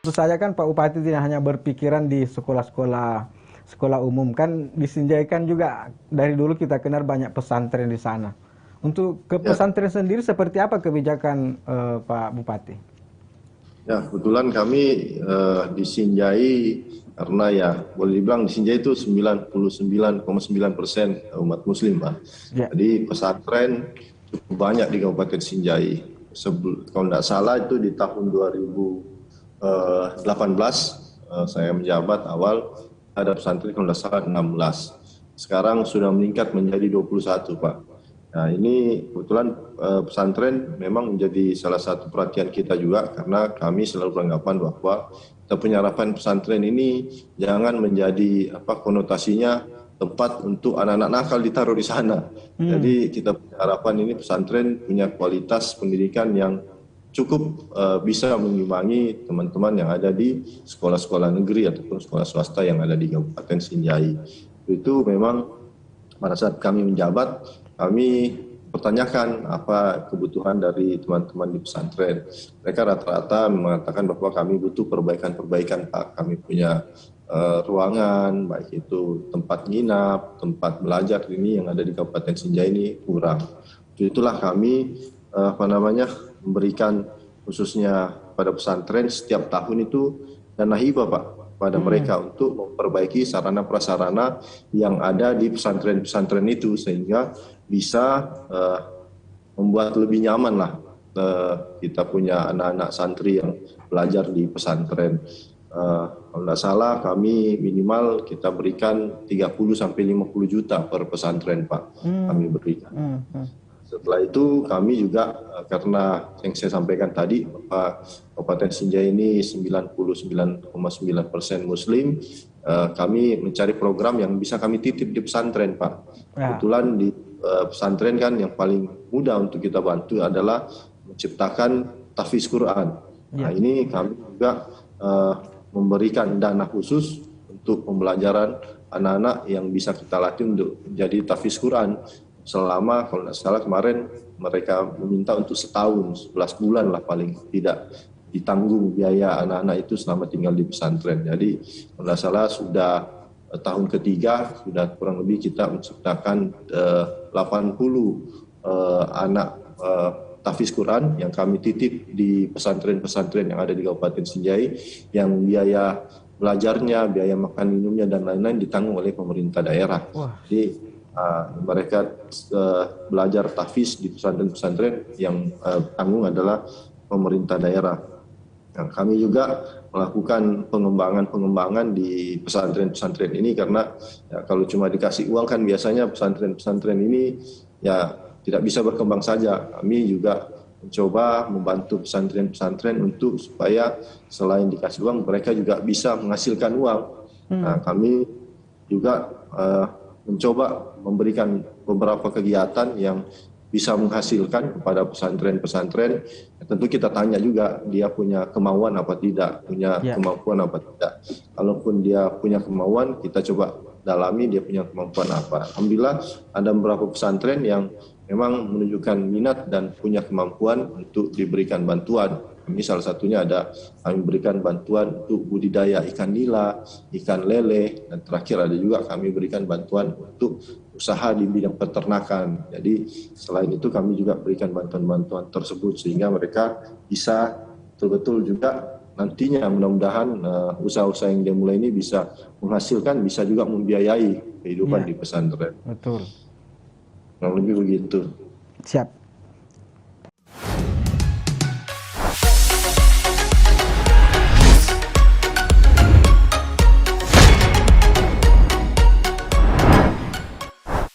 Tentu saja kan Pak Bupati tidak hanya berpikiran di sekolah umum, kan di Sinjai kan juga dari dulu kita kenal banyak pesantren di sana. Untuk ke Ya, pesantren sendiri seperti apa kebijakan Pak Bupati? ya kebetulan kami di Sinjai, karena ya boleh dibilang di Sinjai itu 99,9% umat Muslim, Pak. Ya. Jadi pesantren cukup banyak di Kabupaten Sinjai. Kalau tidak salah itu di tahun 2018 saya menjabat awal ada pesantren kalau tidak salah 16. Sekarang sudah meningkat menjadi 21, Pak. Nah ini kebetulan pesantren memang menjadi salah satu perhatian kita juga, karena kami selalu beranggapan bahwa kita punya harapan pesantren ini jangan menjadi konotasinya tempat untuk anak-anak nakal ditaruh di sana. Jadi kita punya harapan ini pesantren punya kualitas pendidikan yang cukup bisa mengimbangi teman-teman yang ada di sekolah-sekolah negeri ataupun sekolah swasta yang ada di Kabupaten Sinjai. Itu memang pada saat kami menjabat, kami pertanyakan apa kebutuhan dari teman-teman di pesantren. Mereka rata-rata mengatakan bahwa kami butuh perbaikan-perbaikan, Pak. Kami punya ruangan, baik itu tempat nginap, tempat belajar ini yang ada di Kabupaten Sinjai ini kurang. Itulah kami memberikan khususnya pada pesantren setiap tahun itu dana hibah, Pak, pada mereka untuk memperbaiki sarana prasarana yang ada di pesantren-pesantren itu, sehingga bisa membuat lebih nyaman lah kita punya anak-anak santri yang belajar di pesantren. Kalau tidak salah kami minimal kita berikan 30 sampai 50 juta per pesantren, Pak. Kami berikan. Setelah itu kami juga karena yang saya sampaikan tadi bahwa Kabupaten Sinjai ini 99,9% Muslim, kami mencari program yang bisa kami titip di pesantren, Pak. Kebetulan di pesantren kan yang paling mudah untuk kita bantu adalah menciptakan tahfiz Quran. Nah ini kami juga memberikan dana khusus untuk pembelajaran anak-anak yang bisa kita latih untuk menjadi tahfiz Quran. Selama kalau tidak salah kemarin mereka meminta untuk setahun, 11 bulan lah paling tidak ditanggung biaya anak-anak itu selama tinggal di pesantren. Jadi kalau tidak salah sudah tahun ketiga sudah kurang lebih kita menciptakan 80 anak tahfiz Quran yang kami titip di pesantren-pesantren yang ada di Kabupaten Sinjai, yang biaya belajarnya, biaya makan minumnya dan lain-lain ditanggung oleh pemerintah daerah. Jadi mereka belajar tahfiz di pesantren-pesantren yang tanggung adalah pemerintah daerah. Nah, kami juga melakukan pengembangan di pesantren-pesantren ini, karena ya, kalau cuma dikasih uang kan biasanya pesantren-pesantren ini ya tidak bisa berkembang saja. Kami juga mencoba membantu pesantren-pesantren untuk supaya selain dikasih uang mereka juga bisa menghasilkan uang. Nah, kami juga mencoba memberikan beberapa kegiatan yang bisa menghasilkan kepada pesantren-pesantren. Tentu kita tanya juga dia punya kemauan apa tidak, punya kemampuan apa tidak. Kalaupun dia punya kemauan, kita coba dalami dia punya kemampuan apa. Alhamdulillah ada beberapa pesantren yang memang menunjukkan minat dan punya kemampuan untuk diberikan bantuan. Ini salah satunya ada kami berikan bantuan untuk budidaya ikan nila, ikan lele, dan terakhir ada juga kami berikan bantuan untuk usaha di bidang peternakan. Jadi selain itu kami juga berikan bantuan-bantuan tersebut sehingga mereka bisa betul-betul juga nantinya mudah-mudahan usaha-usaha yang dimulai ini bisa menghasilkan, bisa juga membiayai kehidupan di pesantren. Betul. Kurang lebih begitu. Siap.